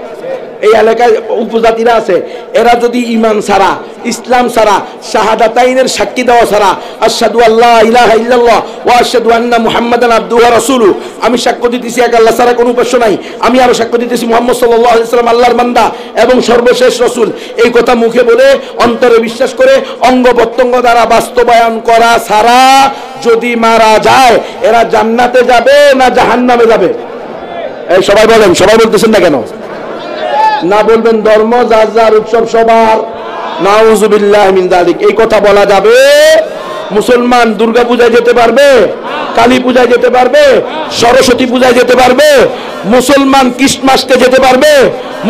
এই এলাকায় উপজাতিরা আছে। এরা যদি ইমান ছাড়া, ইসলাম ছাড়া, শাহাদাতাইনের সাক্ষী দেওয়া ছাড়া, আশহাদু আল্লা ইলাহা ইল্লাল্লাহ ওয়া আশহাদু আন্না মুহাম্মাদান আবদুহু ওয়া রাসূলুহু, আমি সাক্ষ্য দিতেছি এক আল্লাহ ছাড়া কোনো উপাস্য নাই, আমি আরো সাক্ষ্য দিতেছি মুহাম্মদ সাল্লাল্লাহু আলাইহি ওয়াসাল্লাম আল্লাহর বান্দা এবং সর্বশেষ রাসূল, এই কথা মুখে বলে অন্তরে বিশ্বাস করে অঙ্গ প্রত্যঙ্গ দ্বারা বাস্তবায়ন করা ছাড়া যদি মারা যায়, এরা জান্নাতে যাবে না জাহান্নামে যাবে? এই সবাই বলেন, সবাই বলতেছেন না কেন? না বলবেন ধর্ম যার যার, উৎসব সবার। নাউযুবিল্লাহি মিন যালিক। এই কথা বলা যাবে? মুসলমান দুর্গা পূজায় যেতে পারবে? কালী পূজায় যেতে পারবে? সরস্বতী পূজায় যেতে পারবে? মুসলমান ক্রিসমাসকে যেতে পারবে?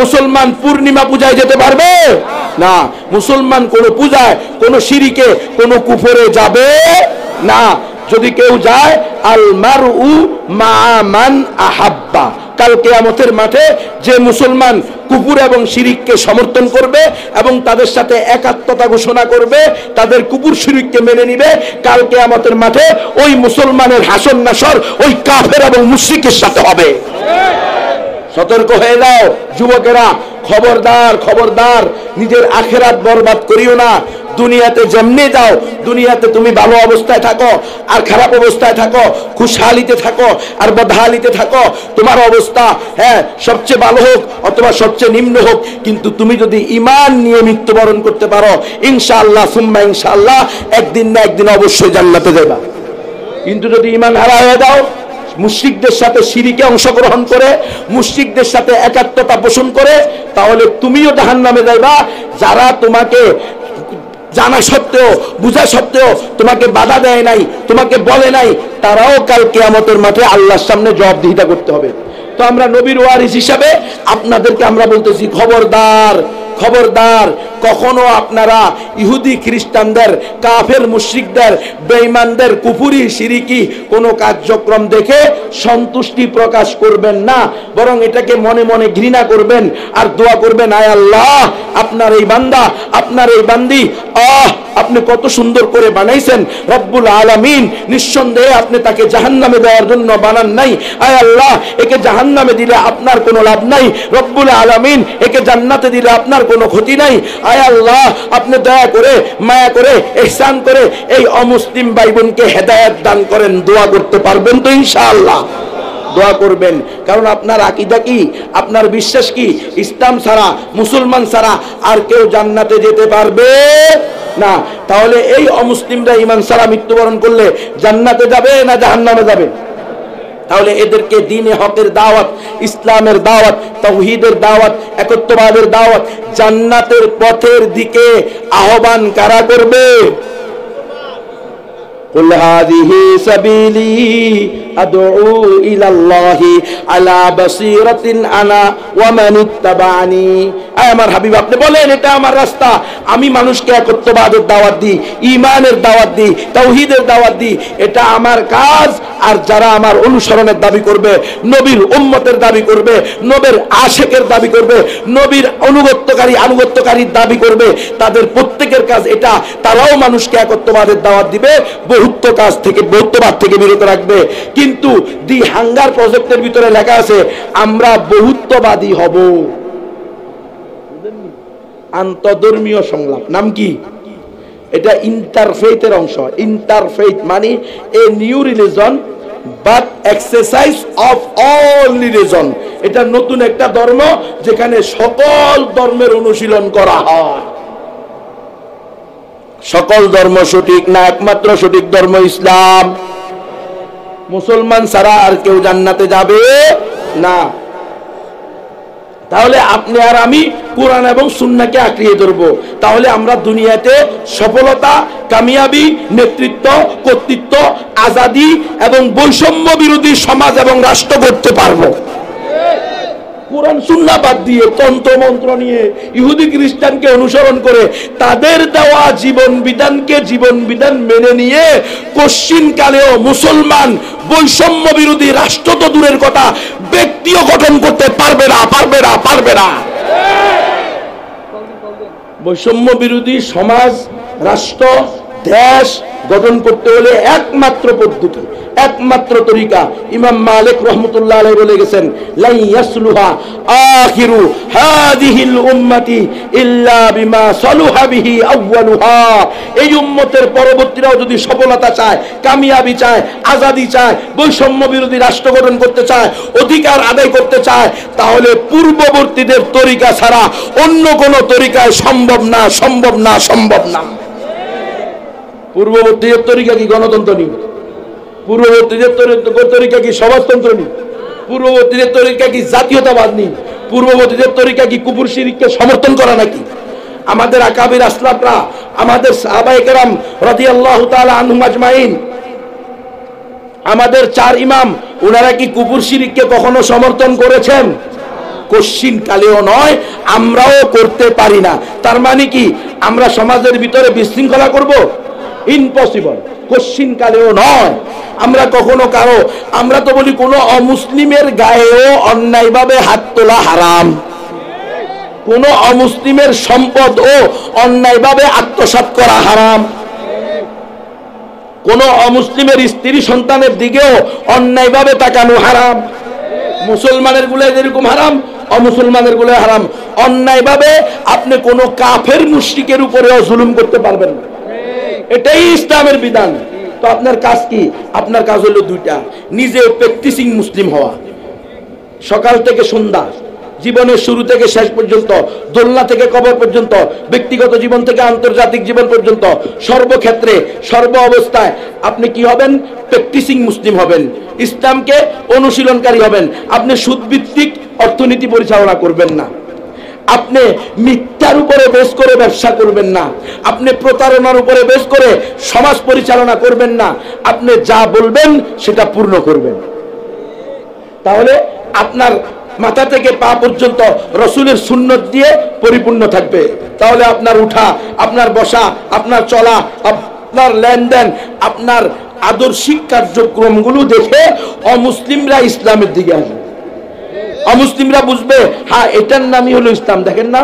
মুসলমান পূর্ণিমা পূজায় যেতে পারবে না। মুসলমান কোন পূজায়, কোন শিরিকে, কোন কুফরে যাবে না। যদি কেউ যায়, আল মারউ মা মান আহাব্বা, কাল কিয়ামতের মাঠে যে মুসলমান কুফর এবং শিরিককে সমর্থন করবে এবং তাদের সাথে একাত্মতা ঘোষণা করবে, তাদের কুফর শিরিককে মেনে নিবে, কাল কিয়ামতের মাঠে ওই মুসলমানের হাসর নাসর ওই কাফের এবং মুশরিকের সাথে হবে। সতর্ক হয়ে যাও যুবকেরা, খবরদার খবরদার, নিজের আখিরাত বরবাদ করিও না। দুনিয়াতে যেমনি যাও, দুনিয়াতে তুমি ভালো অবস্থায় থাকো আর খারাপ অবস্থায় থাকো, খুশহালিতে থাকো আর বদহালিতে থাকো, তোমার অবস্থা সবচেয়ে ভালো হোক অথবা সবচেয়ে নিম্ন হোক, কিন্তু তুমি যদি ঈমান নিয়ে মৃত্যুবরণ করতে পারো, ইনশাআল্লাহ সুম্মা ইনশাআল্লাহ একদিন না একদিন অবশ্যই জান্নাতে যাবা। কিন্তু যদি ঈমান হারায় দাও, মুশরিকদের সাথে শিরিকে অংশগ্রহণ করে, মুশরিকদের সাথে একাত্মতা পোষণ করে, তাহলে তুমিও জাহান্নামে যাইবা। যারা তোমাকে জানা সত্ত্বেও, বুঝা সত্ত্বেও তোমাকে বাধা দেয় নাই, তোমাকে বলে নাই, তারাও কাল কিয়ামতের মাঠে আল্লাহর সামনে জবাবদিহিতা করতে হবে। তো আমরা নবীর ওয়ারিস হিসাবে আপনাদেরকে আমরা বলতেছি, খবরদার খবরদার, কখনো আপনারা ইহুদি খ্রিস্টানদের, কাফের মুশরিকদের, বেঈমানদের কুফরি শিরিকি কোনো কার্যক্রম দেখে সন্তুষ্টি প্রকাশ করবেন না, বরং এটাকে মনে মনে ঘৃণা করবেন আর দোয়া করবেন, আয় আল্লাহ আপনার এই বান্দা, আপনার এই বান্দি, আপনি কত সুন্দর করে বানাইছেন রব্বুল আলামিন, নিঃসন্দেহে আপনি তাকে জাহান্নামে দেওয়ার জন্য বানান নাই। আয় আল্লাহ, একে জাহান্নামে দিলে আপনার কোনো লাভ নাই, রব্বুল আলামিন একে জান্নাতে দিলে আপনার কোনো ক্ষতি নাই। আয় আল্লাহ, আপনি দয়া করে, মায়া করে, ইহসান করে এই অমুসলিম ভাই বোনকে হেদায়েত দান করেন। দোয়া করতে পারবেন তো ইনশাআল্লাহ? দোয়া করবেন, কারণ আপনার আকীদা কি, আপনার বিশ্বাস কি, ইসলাম ছাড়া, মুসলমান ছাড়া আর কেউ জান্নাতে যেতে পারবে না। তাহলে এই অমুসলিমরা ঈমান ছাড়া মৃত্যুবরণ করলে জান্নাতে যাবে না জাহান্নামে যাবে? তাহলে এদেরকে দ্বীনে হকের দাওয়াত, ইসলামের দাওয়াত, তাওহীদের দাওয়াত, একত্ববাদের দাওয়াত, জান্নাতের পথের দিকে আহ্বান কারা করবে? কুল হাযিহি সাবিলি আদউ ইলাল্লাহি আলা বাসীরাতিন আনা ওয়া মান ইত্তাবা'আনি। আয় আমার হাবিব আপনি বলেন এটা আমার রাস্তা, আমি মানুষকে একত্ববাদের দাওয়াত দিই, ঈমানের দাওয়াত দিই, তাওহীদের দাওয়াত দিই, এটা আমার কাজ। আর যারা আমার অনুসরণের দাবি করবে, নবীর উম্মতের দাবি করবে, নবীর আশিকের দাবি করবে, নবীর আনুগত্যকারীর দাবি করবে, তাদের প্রত্যেকের কাজ এটা, তারাও মানুষকে একত্ববাদের দাওয়াত দিবে, বহুত্ববাদ থেকে বিরত রাখবে। কিন্তু দি হাঙ্গার প্রজেক্টের ভিতরে লেখা আছে আমরা বহুত্ববাদী হব। আন্তধর্মীয় সংলাপ নাম কি? এটা ইন্টারফেইথের অংশ। ইন্টারফেইথ মানে a new religion but exercise of all religion. এটা নতুন একটা ধর্ম যেখানে সকল ধর্মের অনুশীলন করা হয়। সকল ধর্ম সঠিক না, একমাত্র সঠিক ধর্ম ইসলাম। মুসলমান ছাড়া আর কেউ জান্নাতে যাবে না। তাহলে আপনি আর আমি কোরআন এবং সুন্নাহকে আঁকড়িয়ে ধরবো, তাহলে আমরা দুনিয়াতে সফলতা, কামিয়াবি, নেতৃত্ব, কর্তৃত্ব, আজাদি এবং বৈষম্য বিরোধী সমাজ এবং রাষ্ট্র করতে পারবো। কোরআন সুন্নাহ বাদ দিয়ে তন্ত্র মন্ত্র নিয়ে ইহুদি খ্রিস্টানকে অনুসরণ করে তাদের দেওয়া জীবন বিধান মেনে নিয়ে কশ্চিনকালেও মুসলমান বৈষম্য বিরোধী রাষ্ট্র তো দূরের কথা, ব্যক্তিও গঠন করতে পারবে না। বৈষম্য বিরোধী সমাজ, রাষ্ট্র, দেশ গঠন করতে হলে একমাত্র পদ্ধতি, একমাত্র তরিকা ইমাম মালিক রাহমাতুল্লাহ আলাইহি বলে গেছেন, লা ইয়াসলুহা আখিরু হাদিহিল উম্মতি ইল্লা বিমা সালুহা বিহি আউয়ালুহা। এই উম্মতের পরবর্তীরাও যদি সফলতা চায়, কামিয়াবি চায়, আজাদি চায়, বৈষম্য বিরোধী রাষ্ট্র গঠন করতে চায়, অধিকার আদায় করতে চায়, তাহলে পূর্ববর্তীদের তরিকা ছাড়া অন্য কোন তরিকায় সম্ভব না। পূর্ববর্তীদের তরিকা কি গণতন্ত্র নেই? পূর্ববর্তীদের তরিকা কি সমাজতন্ত্র নেই? পূর্ববর্তীদের তরিকা কি জাতীয়তাবাদ নেই? পূর্ববর্তীদের তরিকা কি কুফর শিরককে সমর্থন করা নাকি? আমাদের আকাবির আসলাফরা, আমাদের সাহাবায়ে কেরাম রাদিয়াল্লাহু তাআলা আনহুম আজমাইন, আমাদের চার ইমাম, ওনারা কি কুফর শিরককে কখনো সমর্থন করেছেন? কশ্চিন কালেও নয়, আমরাও করতে পারি না। তার মানে কি আমরা সমাজের ভিতরে বিশৃঙ্খলা করব? ইম্পসিবল। কশ্চিন কালেও নয়। আমরা কখনো আমরা তো বলি কোন অমুসলিমের গায়েও অন্যায়ভাবে হাত তোলা হারাম, কোন অমুসলিমের সম্পদ ও অন্যায়ভাবে আত্মসাৎ করা হারাম, কোন অমুসলিমের স্ত্রী সন্তানের দিকেও অন্যায়ভাবে তাকানো হারাম। মুসলমানের গুলাই যেরকম হারাম, অমুসলমানের গুলাই হারাম। অন্যায়ভাবে আপনি কোন কাফের মুশরিকের উপরেও জুলুম করতে পারবেন না, এটাই ইসলামের বিধান। তো আপনার কাজ কি? আপনার কাজ হলো দুইটা, নিজে প্র্যাকটিসিং মুসলিম হওয়া। সকাল থেকে সন্ধ্যা, জীবনের শুরু থেকে শেষ পর্যন্ত, দোলনা থেকে কবর পর্যন্ত, ব্যক্তিগত জীবন থেকে আন্তর্জাতিক জীবন পর্যন্ত, সর্বক্ষেত্রে সর্ব অবস্থায় আপনি কি হবেন? প্র্যাকটিসিং মুসলিম হবেন, ইসলামকে অনুশীলনকারী হবেন। আপনি সুদভিত্তিক অর্থনীতি পরিচালনা করবেন না, আপনি মিথ্যার উপরে বেস করে ব্যবসা করবেন না, আপনি প্রতারণার উপরে বেস করে সমাজ পরিচালনা করবেন না, আপনি যা বলবেন সেটা পূর্ণ করবেন। তাহলে আপনার মাথা থেকে পা পর্যন্ত রসুলের সুন্নত দিয়ে পরিপূর্ণ থাকবে। তাহলে আপনার উঠা, আপনার বসা, আপনার চলা, আপনার লেনদেন, আপনার আদর্শিক কার্যক্রমগুলো দেখে অমুসলিমরা ইসলামের দিকে আসবে। অমুসলিমরা বুঝবে, হ্যাঁ এটার নামই হলো ইসলাম। দেখেন না,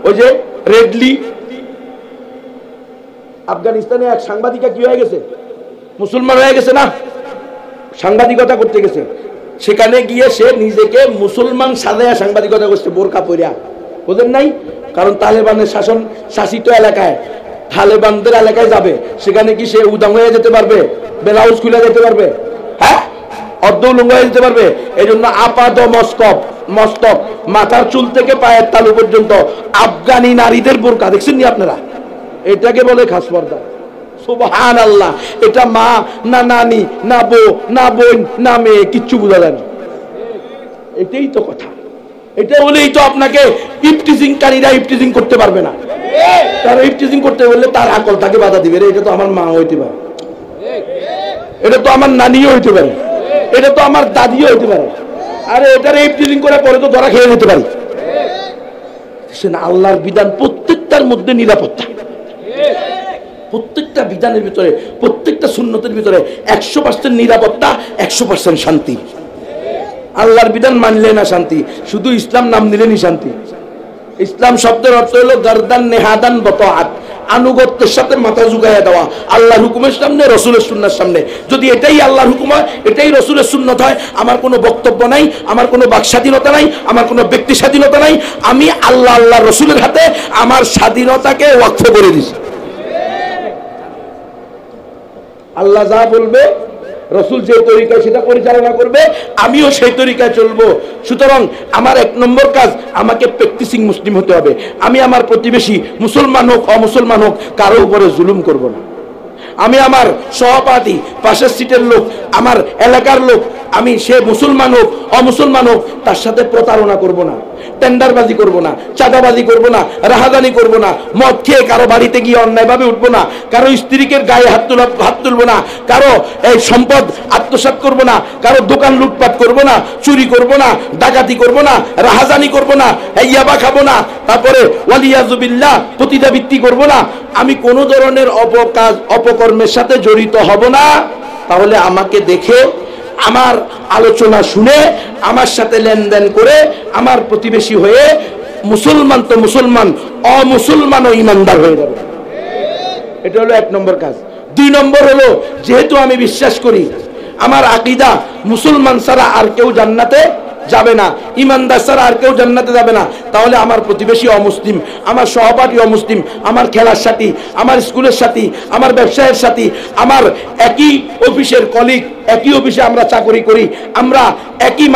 ওই যে রেডলি আফগানিস্তানে এক সাংবাদিকা কি হয়ে গেছে? মুসলমান হয়ে গেছে না, সাংবাদিকতা করতে গেছে। সেখানে গিয়ে সে নিজেকে মুসলমান সাজায়া সাংবাদিকতা করছে, বোরকা পরিয়া। বুঝেন নাই? কারণ তালেবানের শাসিত এলাকায়, তালেবানদের এলাকায় যাবে, সেখানে কি সে উদাম হয়ে যেতে পারবে? ব্লাউজ খুলে যেতে পারবে? হ্যাঁ, অর্ধউলঙ্গ হয়ে যেতে পারবে? এই জন্য আপাদ মস্তক, মাথার চুল থেকে পায়ের তালু পর্যন্ত আফগানি নারীদের বোরকা দেখছেন নি আপনারা? এটাকে বলে খাস পর্দা। সুবহানাল্লাহ। এটা মা না নানি না বউ না বোন না মেয়ে কিচ্ছু বোঝা যায় না। এটাই তো কথা। এটা বলেই তো আপনাকে ইফটিজিংকারীরা ইফটিজিং করতে পারবে না। তারা ইফটিজিং করতে বললে তার আকল তাকে বাধা দিবে, এটা তো আমার মা হইতে পারে, এটা তো আমার নানিও হইতে পারে, এটা তো আমার দাদিও হইতে পারে। আরে এটার ইফটিজিং করে পরে তো ধরা খেয়ে যেতে পারি। আল্লাহর বিধান প্রত্যেকটার মধ্যে নিরাপত্তা, প্রত্যেকটা বিধানের ভিতরে, প্রত্যেকটা সুন্নতের ভিতরে 100% নিরাপত্তা, 100% শান্তি। আল্লাহর বিধান মানলে না শান্তি, শুধু ইসলাম নাম নিলেনই শান্তি। ইসলাম শব্দের অর্থ হলো গারদান নেহাদান বতাআত, আনুগত্যের সাথে মাথা ঝুঁকাইয়া দেওয়া আল্লাহর হুকুমের সামনে, রসুলের সুন্নাহর সামনে। যদি এটাই আল্লাহর হুকুম হয়, এটাই রসুলের সুন্নত হয়, আমার কোনো বক্তব্য নাই, আমার কোনো বাক স্বাধীনতা নাই, আমার কোনো ব্যক্তি স্বাধীনতা নাই, আমি আল্লাহ রসুলের হাতে আমার স্বাধীনতাকে ওয়াকফ করে দিছি। আল্লাহ যা বলবে, রসুল যে তরিকায় সেটা পরিচালনা করবে, আমিও সেই তরিকায় চলবো। সুতরাং আমার 1 নম্বর কাজ, আমাকে প্র্যাকটিসিং মুসলিম হতে হবে। আমি আমার প্রতিবেশী মুসলমান হোক অমুসলমান হোক কারো উপরে জুলুম করব না। আমি আমার সহপাঠী, পাশের সিটের লোক, আমার এলাকার লোক, আমি সে মুসলমান হোক অমুসলমান হোক তার সাথে প্রতারণা করব না, টেন্ডারবাজি করব না, চাঁদাবাজি করব না, রাহাজানি করব না, মদ খেয়ে কারো বাড়িতে গিয়ে অন্যায়ভাবে উঠবো না, কারো স্ত্রীকে গায়ে হাত তুলবো না, কারো এই সম্পদ আত্মসাৎ করব না, কারো দোকান লুটপাট করব না, চুরি করব না, ডাকাতি করব না, রাহাজানি করব না, ইয়াবা খাবো না, তারপরে ওয়ালিয়াজুবিল্লাহ পতিতাবৃত্তি করব না। আমি কোনো ধরনের অপকর্মের সাথে জড়িত হব না। তাহলে আমাকে দেখে, আমার আলোচনা শুনে, আমার সাথে লেনদেন করে, আমার প্রতিবেশী হয়ে মুসলমান তো মুসলমান, অমুসলমানও ইমানদার হয়ে যাবে। এটা হলো 1 নম্বর কাজ। 2 নম্বর হলো, যেহেতু আমি বিশ্বাস করি আমার আকীদা মুসলমান ছাড়া আর কেউ জান্নাতে যাবে না, ইমানদার ছাড়া আর কেউ জান্নাতে যাবে না, তাহলে আমার প্রতিবেশী অমুসলিম, আমার সহপাঠী অমুসলিম, আমার খেলার সাথী, আমার স্কুলের সাথী, আমার ব্যবসায়ের সাথী, আমার একই অফিসের কলিগ, একই অফিসে আমরা চাকরি করি, আমরা একই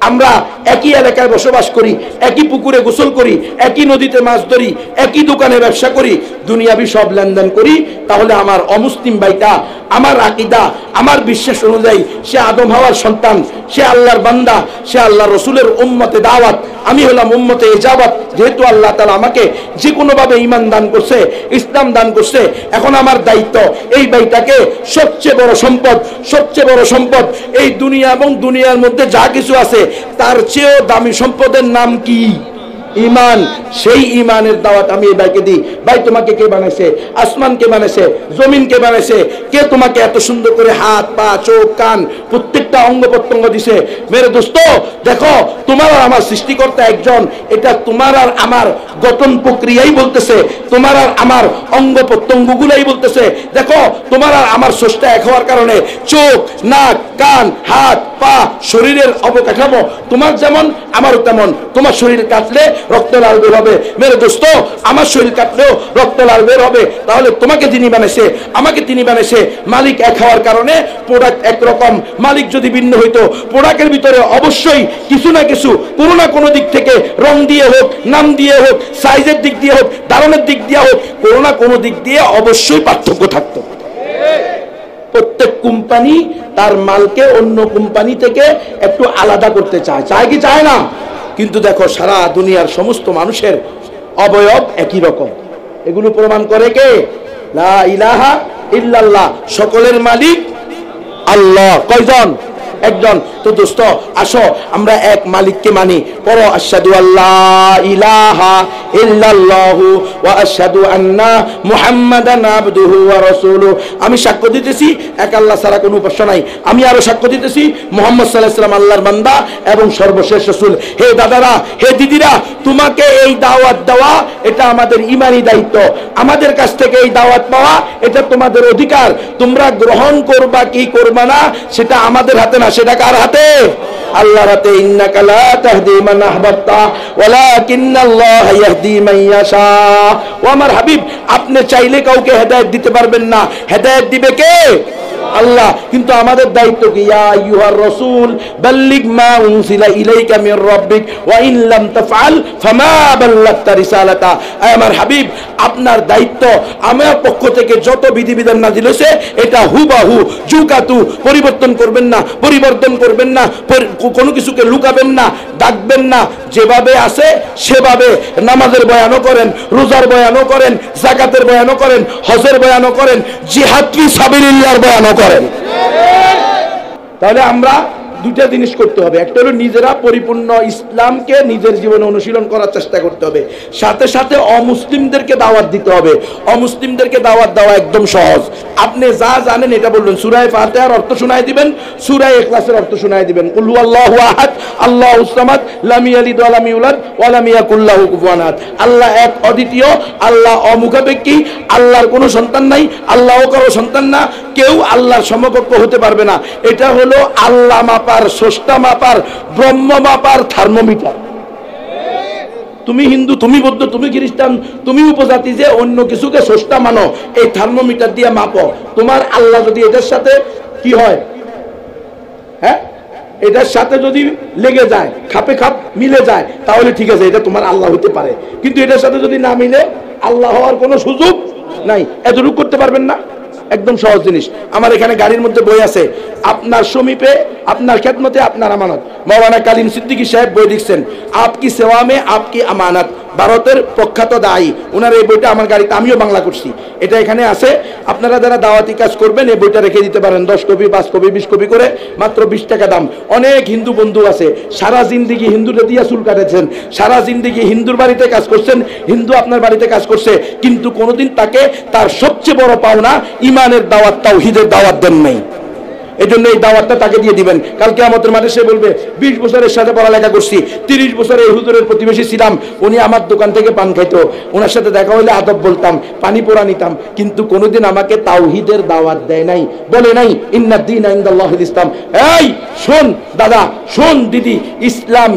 আমরা একই এলাকায় বসবাস করি, একই পুকুরে গোসল করি, একই নদীতে মাছ ধরি, একই দোকানে ব্যবসা করি, দুনিয়াবি সব লেনদেন করি, তাহলে আমার অমুসলিম ভাইটা আমার আকীদা, আমার বিশ্বাস অনুযায়ী সে আদম হাওয়ার সন্তান, সে আল্লাহর বান্দা, সে আল্লাহর রসুলের উম্মতে দাওয়াত, আমি হলাম উম্মতে ইজাবাত। যেহেতু আল্লাহ তাআলা আমাকে যে কোনোভাবে ঈমান দান করছে, ইসলাম দান করছে, এখন আমার দায়িত্ব এই ভাইটাকে সবচেয়ে বড় সম্পদ এই দুনিয়া এবং দুনিয়ার মধ্যে যা কিছু আছে তার চেয়েও দামি সম্পদের নাম কি? ঈমান। সেই ঈমানের দাওয়াত আমি এই ভাইকে দিই। ভাই, তোমাকে কে বানাইছে? আসমান কে বানাইছে? জমিন কে বানাইছে? কে তোমাকে এত সুন্দর করে হাত, পা, চোখ, কান প্রত্যেকটা অঙ্গ প্রত্যঙ্গ দিছে? মেরে দোস্ত, দেখো তোমার আর আমার সৃষ্টিকর্তা একজন। এটা তোমার আর আমার গঠন প্রক্রিয়াই বলতেছে, তোমার আর আমার অঙ্গ প্রত্যঙ্গগুলাই বলতেছে। দেখো তোমার আর আমার স্রষ্টা এক হওয়ার কারণে চোখ, নাক, কান, হাত, পা, শরীরের অবকাঠামো তোমার যেমন আমারও তেমন। তোমার শরীর কাটলে রক্ত লাল বের হবে। মেরে দোস্ত, আমার শরীর কাটলেও রক্ত লাল বের হবে। তাহলে তোমাকে যিনি বানাইছে, আমাকে তিনি বানাইছে, মালিক এক হওয়ার কারণে প্রোডাক্ট একরকম। মালিক যদি ভিন্ন হইতো, প্রোডাক্টের ভিতরে অবশ্যই কিছু না কিছু, কোনো না কোনো দিক থেকে, রং দিয়ে হোক, নাম দিয়ে হোক, সাইজের দিক দিয়ে হোক, ধারণের দিক দিয়ে হোক, কোনো না কোনো দিক দিয়ে অবশ্যই পার্থক্য থাকতো। প্রত্যেক কোম্পানি তার মালকে অন্য কোম্পানি থেকে একটু আলাদা করতে চায়, চায় কি চায় না? কিন্তু দেখো সারা দুনিয়ার সমস্ত মানুষের অবয়ব একই রকম। এগুলো প্রমাণ করে কে? লা ইলাহা ইল্লাল্লাহ, সকলের মালিক আল্লাহ। কয়জন? একজন। তো দোস্ত আসো আমরা এক মালিককে মানি। পড়ো আশহাদু আল্লাহ ইলাহা ইল্লাল্লাহু ওয়া আশহাদু আন্না মুহাম্মাদান আবদুহু ওয়া রাসূলুহু। আমি সাক্ষ্য দিতেছি এক আল্লাহ ছাড়া কোনো উপাস্য নাই। আমি আরো সাক্ষ্য দিতেছি মুহাম্মদ সাল্লাল্লাহু আলাইহি ওয়াসাল্লাম আল্লাহর বান্দা এবং সর্বশেষ রাসূল। হে দাদারা, হে দিদিরা, তোমাকে এই দাওয়াত দেওয়া এটা আমাদের ঈমানি দায়িত্ব। আমাদের কাছ থেকে এই দাওয়াত পাওয়া এটা তোমাদের অধিকার। তোমরা গ্রহণ করবা কি করবা না সেটা আমাদের হাতে না, সেটা কার হাতে? আল্লাহর হাতে। ইন্নাকা লা তাহদি মান আহবাবতা ওয়ালাকিন্নাল্লাহা ইয়াহদি মান ইয়াশা। ও আমার হাবিব, আপনি চাইলে কাউকে হেদায়েত দিতে পারবেন না, হেদায়েত দিবে কে? আল্লাহ। কিন্তু আমাদের দায়িত্ব কি? ইয়া আইয়ুহার রাসূল বাল্লিগ মা উনজিলা ইলাইকা মির রাব্বিক ওয়া ইন লাম তাফআল ফামা বাল্লাগতা রিসালাতা। আমার হাবিব, আপনার দায়িত্ব আমার পক্ষ থেকে যত বিধিবিধান নাযিল হয়েছে এটা হুবাহু জুকাতু, পরিবর্তন করবেন না, পরিবর্তন করবেন না, কোনো কিছুকে লুকাবেন না, ডাকবেন না, যেভাবে আছে সেভাবে নামাজের বয়ানও করেন, রোজার বয়ানও করেন, যাকাতের বয়ানও করেন, হজের বয়ানও করেন, জিহাদ ফি সাবিলিল্লাহর বয়ানও করেন। তাহলে আমরা দুইটা জিনিস করতে হবে। একটা হলো নিজেরা পরিপূর্ণ ইসলামকে নিজের জীবনে অনুশীলন করার চেষ্টা করতে হবে, সাথে সাথে অমুসলিমদেরকে দাওয়াত দিতে হবে। অমুসলিমদেরকে দাওয়াত দেওয়া একদম সহজ। আপনি যা জানেন এটা বলবেন, সূরা ফাতিহার অর্থ শোনায় দিবেন, সূরা ইখলাসের অর্থ শোনায় দিবেন। কুল হুয়াল্লাহু আহাদ আল্লাহুস সামাদ লাম ইয়ালিদ ওয়া লাম ইউলাদ ওয়া লাম ইয়াকুল লাহু কুফুয়ান আহাদ। আল্লাহ এক, অদ্বিতীয়, আল্লাহ অমুখাপেক্ষী, আল্লাহর কোনো সন্তান নাই, আল্লাহও কারো সন্তান না, কেউ আল্লাহর সমকক্ষ হতে পারবে না। এটা হলো আল্লাহ মাপার, স্রষ্টা মাপার, ব্রহ্ম মাপার থার্মোমিটার। তুমি হিন্দু, তুমি বৌদ্ধ, তুমি খ্রিস্টান, তুমি উপজাতি, যে অন্য কিছুকে স্রষ্টা মানো, এই থার্মোমিটার দিয়ে মাপো। তোমার আল্লাহ যদি এটার সাথে কি হয়, হ্যাঁ, এটার সাথে যদি লেগে যায়, খাপে খাপ মিলে যায়, তাহলে ঠিক আছে, এটা তোমার আল্লাহ হতে পারে। কিন্তু এটার সাথে যদি না মিলে, আল্লাহ হওয়ার কোনো সুযোগ নাই। এতটুকু করতে পারবেন না? একদম সহজ জিনিস। আমার এখানে গাড়ির মধ্যে বই আছে, আপনার সমীপে, আপনার খেদমতে, আপনার আমানত। মৌলানা কালিম সিদ্দিকী সাহেব বই লিখছেন, আপকি সেওয়া মে আপকি আমানত, ভারতের প্রখ্যাত দায়ী। ওনার এই বইটা আমার গাড়িতে, আমিও বাংলা করছি, এটা এখানে আছে। আপনারা যারা দাওয়াতি কাজ করবেন এই বইটা রেখে দিতে পারেন, 10 কপি, 5 কপি, 20 কপি করে, মাত্র 20 টাকা দাম। অনেক হিন্দু বন্ধু আছে, সারা জিন্দিগি হিন্দুরে দিয়া চুল কাটেছেন, সারা জিন্দিগি হিন্দুর বাড়িতে কাজ করছেন, হিন্দু আপনার বাড়িতে কাজ করছে, কিন্তু কোনোদিন তাকে তার সবচেয়ে বড় পাওনা ইমানের দাওয়াত, তাওহীদের দাওয়াত দেন নাই। এই জন্য এই দাওয়াতটা তাকে দিয়ে দিবেন। কাল কিয়ামতের মাঠে সে বলবে, 20 বছরের সাথে পড়ালেখা করছি, 30 বছরে এই হুজুরের প্রতিবেশী ছিলাম, উনি আমার দোকান থেকে পান খাইতো, ওনার সাথে দেখা হলে আদব বলতাম, পানি পোড়া নিতাম, কিন্তু কোনোদিন আমাকে তাওহীদের দাওয়াত দেয় নাই, বলে নাই ইন্নাদ দীনা ইনদাল্লাহিল ইসলাম। এই শোন দাদা, শোন দিদি, ইসলাম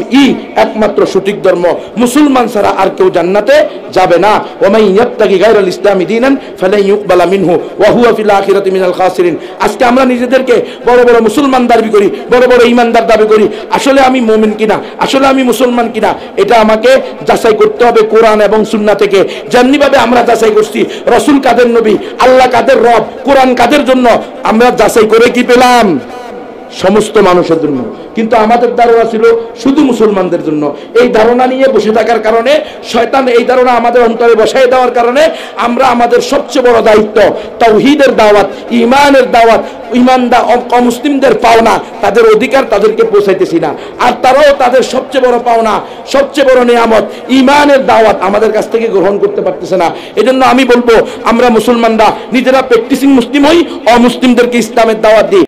একমাত্র সঠিক ধর্ম, মুসলমান ছাড়া আর কেউ জান্নাতে যাবে না। ওয়া মান ইয়াবতাগি গায়রাল ইসলামি দীনান ফালান ইউকবালা মিনহু ওয়া হুয়া ফিল আখিরাতি মিনাল খাসিরিন। আজকে আমরা নিজেদেরকে বড় বড় মুসলমান দাবি করি, বড় বড় ইমানদার দাবি করি, আসলে আমি মুমিন কিনা, আসলে আমি মুসলমান কিনা, এটা আমাকে যাচাই করতে হবে কোরআন এবং সুন্নাহ থেকে। যেমনি ভাবে আমরা যাচাই করছি রাসূল কাদের নবী, আল্লাহ কাদের রব, কোরআন কাদের জন্য, আমরা যাচাই করে কি পেলাম? সমস্ত মানুষের জন্য। কিন্তু আমাদের ধারণা ছিল শুধু মুসলমানদের জন্য। এই ধারণা নিয়ে বসে থাকার কারণে, শয়তান এই ধারণা আমাদের অন্তরে বসাই দেওয়ার কারণে, আমরা আমাদের সবচেয়ে বড় দায়িত্ব তাওহীদের দাওয়াত, ঈমানের দাওয়াত, ঈমানদার অমুসলিমদের পাওনা, তাদের অধিকার তাদেরকে পৌঁছাইতেছি না। আর তারাও তাদের সবচেয়ে বড় পাওনা, সবচেয়ে বড় নিয়ামত ঈমানের দাওয়াত আমাদের কাছ থেকে গ্রহণ করতে পারতেছে না। এজন্য আমি বলবো, আমরা মুসলমানরা নিজেরা প্র্যাকটিসিং মুসলিম হই, অমুসলিমদেরকে ইসলামের দাওয়াত দিই।